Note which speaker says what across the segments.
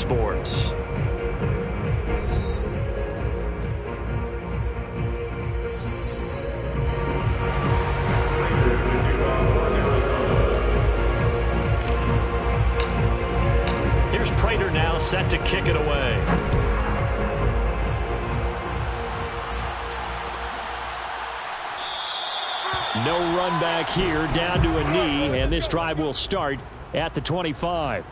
Speaker 1: Sports. Here's Prater now set to kick it away. No run back here, down to a knee, and this drive will start at the 25.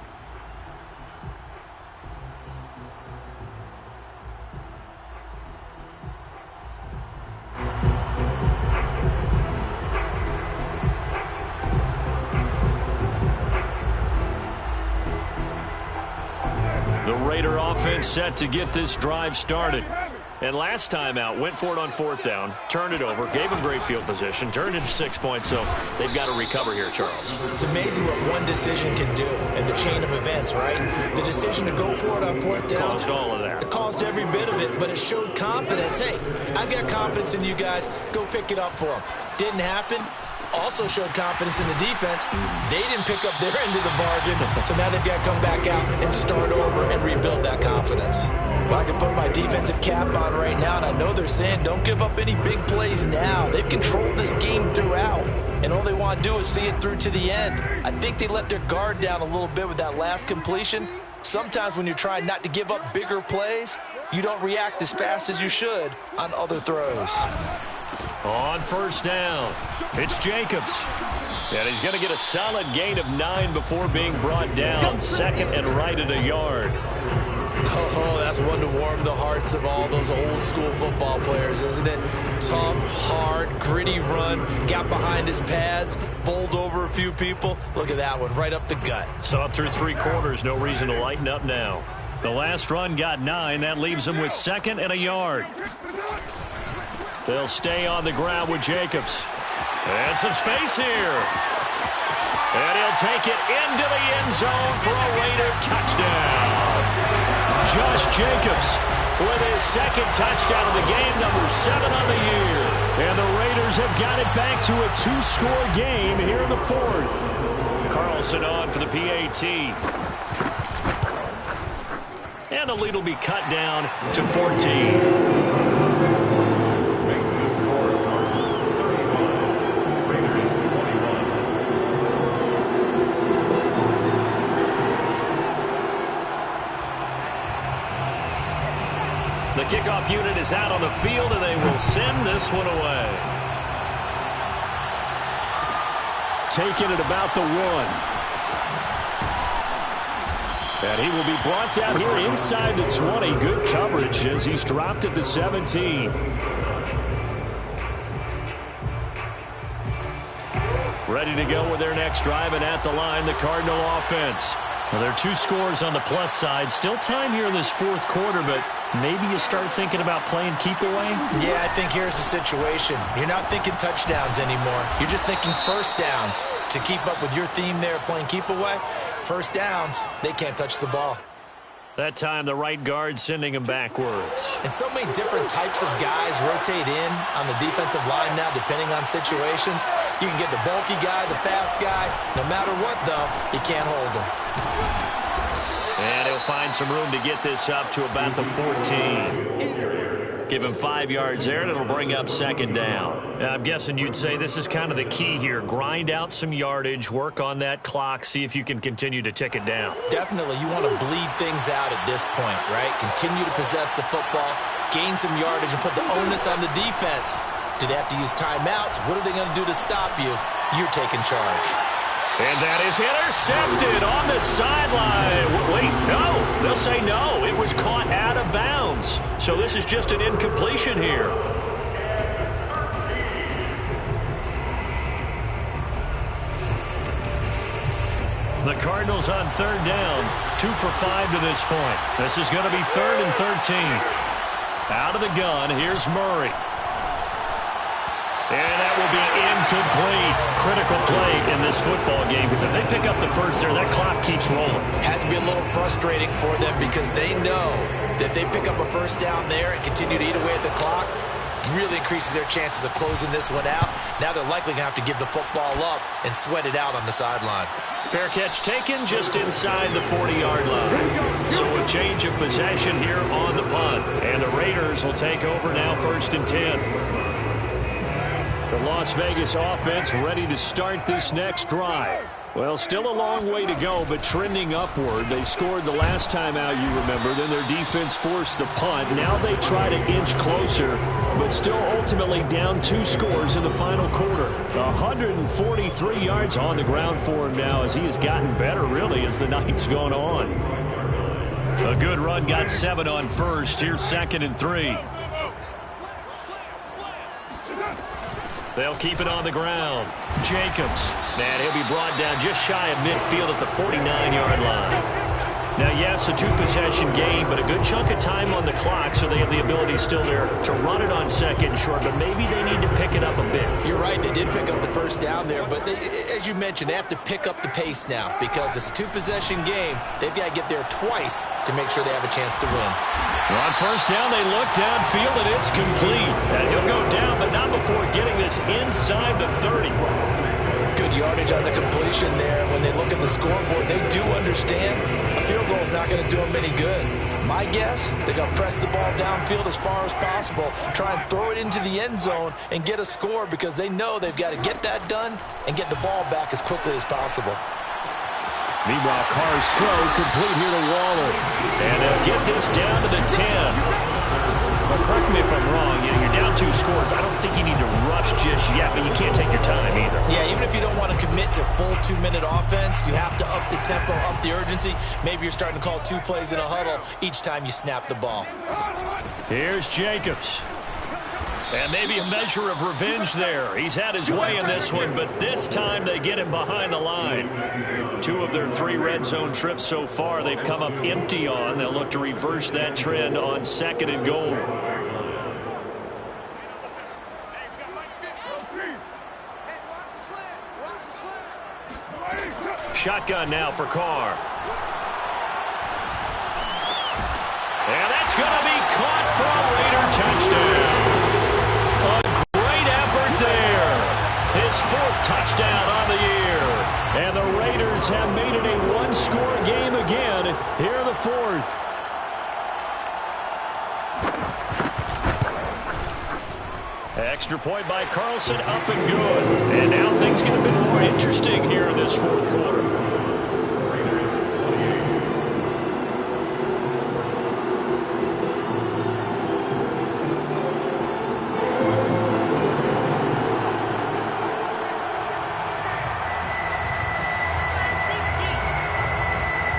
Speaker 1: The Raider offense set to get this drive started. And last time out, went for it on fourth down, turned it over, gave him great field position, turned it into 6 points, so they've got to recover here, Charles.
Speaker 2: It's amazing what one decision can do in the chain of events, right? The decision to go for it on fourth down.
Speaker 1: Caused all of that.
Speaker 2: It caused every bit of it, but it showed confidence. Hey, I've got confidence in you guys. Go pick it up for them. Didn't happen. Also showed confidence in the defense. They didn't pick up their end of the bargain, so now they've got to come back out and start over and rebuild that confidence. Well, I can put my defensive cap on right now, and I know they're saying don't give up any big plays now. They've controlled this game throughout, and all they want to do is see it through to the end. I think they let their guard down a little bit with that last completion. Sometimes when you're trying not to give up bigger plays, you don't react as fast as you should on other throws.
Speaker 1: On first down, it's Jacobs. And he's going to get a solid gain of 9 before being brought down. Second and right at a yard.
Speaker 2: Oh, that's one to warm the hearts of all those old school football players, isn't it? Tough, hard, gritty run, got behind his pads, bowled over a few people. Look at that one, right up the gut.
Speaker 1: So up through 3 quarters, no reason to lighten up now. The last run got 9. That leaves him with second and a yard. They'll stay on the ground with Jacobs. And some space here. And he'll take it into the end zone for a Raider touchdown. Josh Jacobs with his second touchdown of the game, number 7 on the year. And the Raiders have got it back to a 2-score game here in the 4th. Carlson on for the PAT. And the lead will be cut down to 14. The kickoff unit is out on the field, and they will send this one away. Taking it about the 1. And he will be brought down here inside the 20. Good coverage as he's dropped at the 17. Ready to go with their next drive, and at the line, the Cardinal offense. Well, there are 2 scores on the plus side. Still time here in this 4th quarter, but maybe you start thinking about playing keep away?
Speaker 2: Yeah, I think here's the situation. You're not thinking touchdowns anymore. You're just thinking first downs. To keep up with your theme there, playing keep away, first downs, they can't touch the ball.
Speaker 1: That time, the right guard sending him backwards.
Speaker 2: And so many different types of guys rotate in on the defensive line now, depending on situations. You can get the bulky guy, the fast guy. No matter what, though, you can't hold him.
Speaker 1: And he'll find some room to get this up to about the 14. Give him 5 yards there, and it'll bring up second down. I'm guessing you'd say this is kind of the key here. Grind out some yardage, work on that clock, see if you can continue to tick it down.
Speaker 2: Definitely, you want to bleed things out at this point, right? Continue to possess the football, gain some yardage, and put the onus on the defense. Do they have to use timeouts? What are they going to do to stop you? You're taking charge.
Speaker 1: And that is intercepted on the sideline. Wait, no. They'll say no. It was caught out of bounds. So this is just an incompletion here. The Cardinals on third down. 2 for 5 to this point. This is going to be 3rd and 13. Out of the gun, here's Murray. And that will be incomplete. Critical play in this football game, because if they pick up the first there, that clock keeps rolling.
Speaker 2: Has to be a little frustrating for them because they know that they pick up a first down there and continue to eat away at the clock, really increases their chances of closing this one out. Now they're likely going to have to give the football up and sweat it out on the sideline.
Speaker 1: Fair catch taken just inside the 40-yard line. So with Change of possession here on the punt. And the Raiders will take over now, 1st and 10. The Las Vegas offense ready to start this next drive. Well, still a long way to go, but trending upward. They scored the last time out, you remember. Then their defense forced the punt. Now they try to inch closer, but still ultimately down 2 scores in the final quarter. 143 yards on the ground for him now as he has gotten better, really, as the night's gone on. A good run, got 7 on first. Here's 2nd and 3. They'll keep it on the ground. Jacobs. And he'll be brought down just shy of midfield at the 49-yard line. Now, yes, a 2-possession game, but a good chunk of time on the clock, so they have the ability still there to run it on 2nd and short, but maybe they need to pick it up a bit.
Speaker 2: You're right. They did pick up the first down there, but as you mentioned, they have to pick up the pace now because it's a 2-possession game. They've got to get there twice to make sure they have a chance to win.
Speaker 1: On 1st down, they look downfield, and it's complete. And he'll go down, but not before getting this inside the 30.
Speaker 2: Good yardage on the completion there. When they look at the scoreboard, they do understand a field goal is not going to do them any good. My guess, they're going to press the ball downfield as far as possible, try and throw it into the end zone and get a score because they know they've got to get that done and get the ball back as quickly as possible.
Speaker 1: Meanwhile, Carr's throw complete here to Waller. And they'll get this down to the 10. Well, correct me if I'm wrong. You're down 2 scores. I don't think you need to rush just yet, but you can't take your time either.
Speaker 2: Yeah, even if you don't want to commit to full 2-minute offense, you have to up the tempo, up the urgency. Maybe you're starting to call 2 plays in a huddle each time you snap the ball.
Speaker 1: Here's Jacobs. And maybe a measure of revenge there. He's had his way in this one, but this time they get him behind the line. 2 of their 3 red zone trips so far, they've come up empty on. They'll look to reverse that trend on 2nd and goal. Shotgun now for Carr. And that's going to be caught for a Raider touchdown. His 4th touchdown on the year. And the Raiders have made it a 1-score game again here in the 4th. Extra point by Carlson, up and good. And now things get a bit more interesting here in this 4th quarter.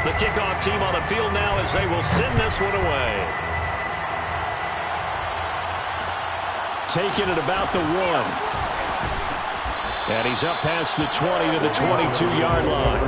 Speaker 1: The kickoff team on the field now as they will send this one away. Taking it about the 1. And he's up past the 20 to the 22-yard line.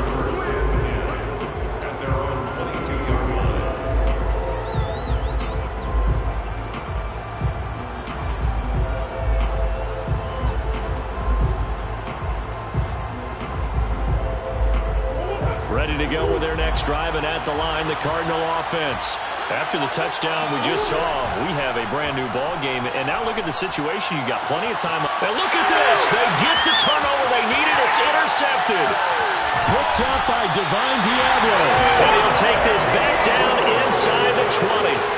Speaker 1: Ready to go with their next drive, and at the line, the Cardinal offense. After the touchdown we just saw, we have a brand-new ball game. And now look at the situation. You got plenty of time. And look at this. They get the turnover they needed. It's intercepted. Picked up by Divine Diablo. And he'll take this back down inside the 20.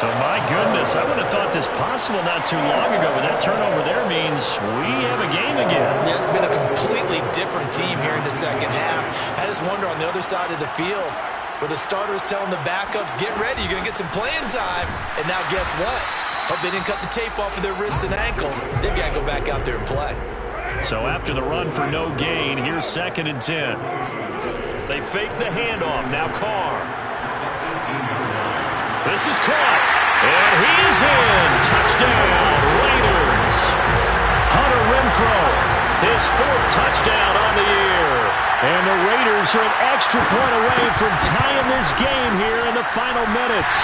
Speaker 1: So, my goodness, I would have thought this possible not too long ago, but that turnover there means we have a game again.
Speaker 2: Yeah, it's been a completely different team here in the 2nd half. I just wonder on the other side of the field, where the starters telling the backups, get ready, you're going to get some playing time. And now guess what? Hope they didn't cut the tape off of their wrists and ankles. They've got to go back out there and play.
Speaker 1: So after the run for no gain, here's 2nd and 10. They fake the handoff. Now Carr. This is caught. And he's in. Touchdown, Raiders. Hunter Renfrow, his 4th touchdown on the year. And the Raiders are an extra point away from tying this game here in the final minutes.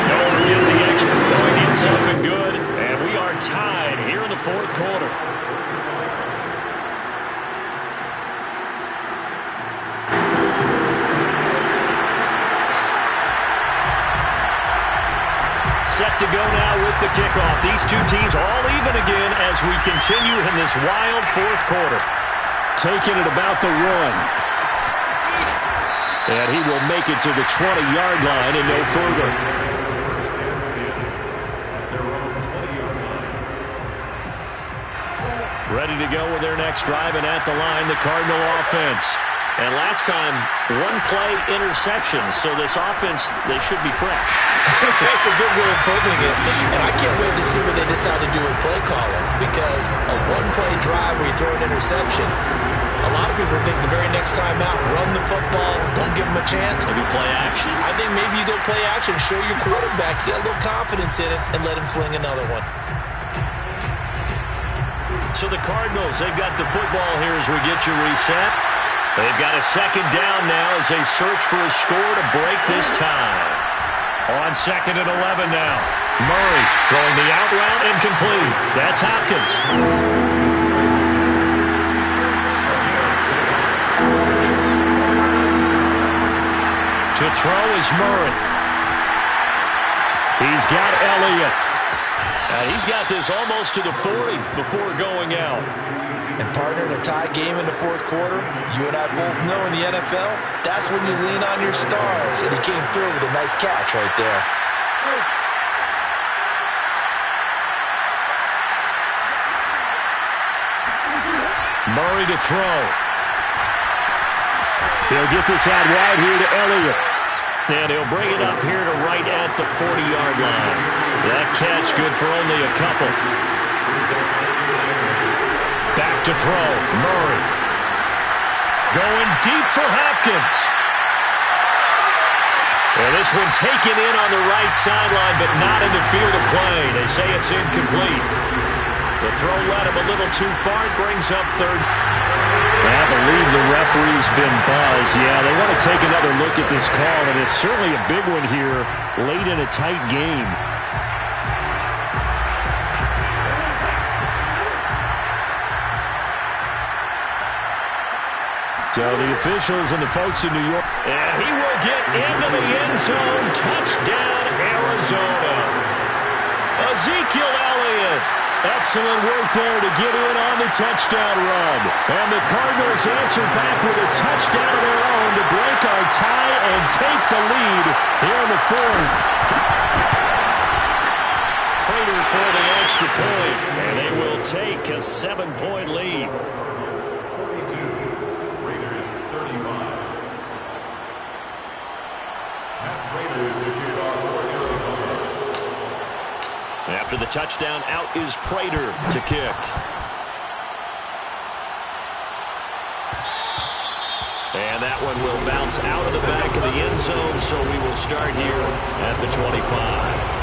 Speaker 1: Don't forget the extra point. It's up and good. And we are tied here in the 4th quarter. Set to go now with the kickoff. These 2 teams all even again as we continue in this wild 4th quarter. Taking it about the 1. And he will make it to the 20-yard line and no further. Ready to go with their next drive, and at the line, the Cardinal offense. And last time, one-play interceptions, so this offense, they should be fresh.
Speaker 2: That's a good way of putting it. And I can't wait to see what they decide to do with play calling, because a one-play drive where you throw an interception, a lot of people think the very next time out, run the football, don't give them a chance.
Speaker 1: Maybe play action.
Speaker 2: I think maybe you go play action, show your quarterback, you got a little confidence in it, and let him fling another one.
Speaker 1: So the Cardinals, they've got the football here as we get you reset. They've got a second down now as they search for a score to break this tie. On 2nd and 11 now. Murray throwing the out route incomplete. That's Hopkins. To throw is Murray. He's got Elliott. He's got this almost to the 40 before going out.
Speaker 2: And partner, in a tie game in the fourth quarter, you and I both know in the NFL, that's when you lean on your stars. And he came through with a nice catch right there.
Speaker 1: Murray to throw. He'll get this out wide here to Elliott. And he'll bring it up here to right at the 40-yard line. That catch good for only a couple. Back to throw. Murray. Going deep for Hopkins. And this one taken in on the right sideline, but not in the field of play. They say it's incomplete. The throw led him a little too far. It brings up third. I believe the referee's been buzzed. Yeah, they want to take another look at this call, and it's certainly a big one here late in a tight game. So the officials and the folks in New York. And he will get into the end zone. Touchdown, Arizona. Ezekiel Elliott. Excellent work there to get in on the touchdown run. And the Cardinals answer back with a touchdown of their own to break our tie and take the lead here in the fourth. Prater for the extra point. And they will take a 7-point lead. After the touchdown, out is Prater to kick. And that one will bounce out of the back of the end zone, so we will start here at the 25.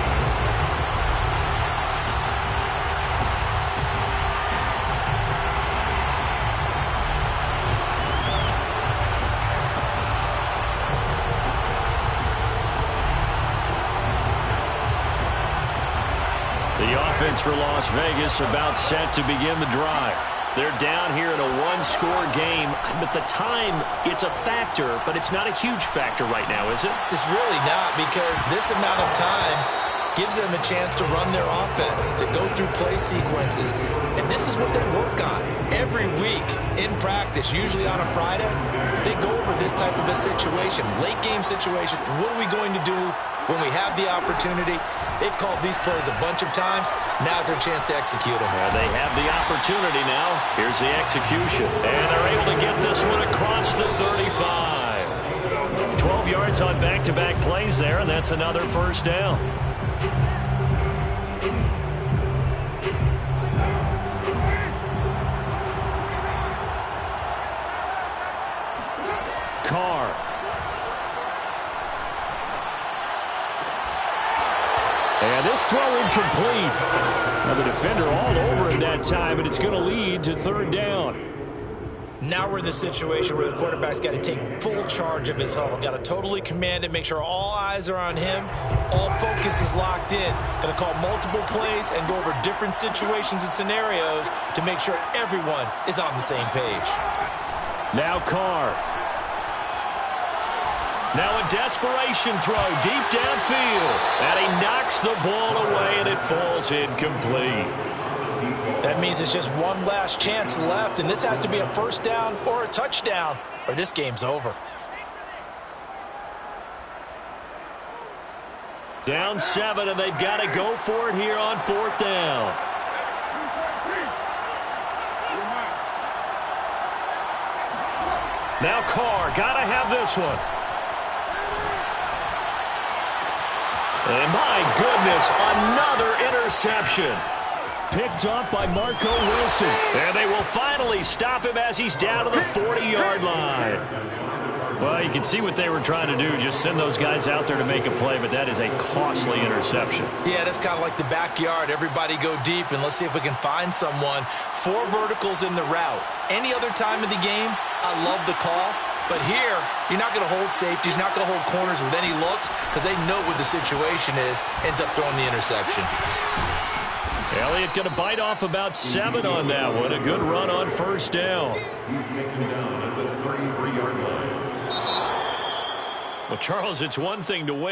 Speaker 1: The offense for Las Vegas about set to begin the drive. They're down here in a one-score game. At the time, it's a factor, but it's not a huge factor right now, is it?
Speaker 2: It's really not, because this amount of time gives them a chance to run their offense, to go through play sequences. And this is what they work on every week in practice, usually on a Friday. They go over this type of a situation, late game situation. What are we going to do when we have the opportunity? They've called these plays a bunch of times. Now's their chance to execute them.
Speaker 1: They have the opportunity now. Here's the execution. And they're able to get this one across the 35. 12 yards on back-to-back plays there, and that's another first down. Carr. And this throw incomplete. Now the defender all over him that time, and it's going to lead to third down.
Speaker 2: Now we're in the situation where the quarterback's got to take full charge of his huddle. Got to totally command it, make sure all eyes are on him. All focus is locked in. Got to call multiple plays and go over different situations and scenarios to make sure everyone is on the same page.
Speaker 1: Now Carr. Now a desperation throw deep downfield. And he knocks the ball away, and it falls incomplete.
Speaker 2: That means it's just one last chance left, and this has to be a first down or a touchdown, or this game's over.
Speaker 1: Down 7, and they've got to go for it here on 4th down. Now Carr, got to have this one. And my goodness, another interception. Picked off by Marco Wilson. And they will finally stop him as he's down to the 40-yard line. Well, you can see what they were trying to do, just send those guys out there to make a play, but that is a costly interception.
Speaker 2: Yeah, that's kind of like the backyard. Everybody go deep, and let's see if we can find someone. 4 verticals in the route. Any other time of the game, I love the call. But here, you're not going to hold safeties, you're not going to hold corners with any looks because they know what the situation is, ends up throwing the interception.
Speaker 1: Elliott going to bite off about 7 on that one. A good run on 1st down. He's taken down at the 33-yard line. Well, Charles, it's one thing to win.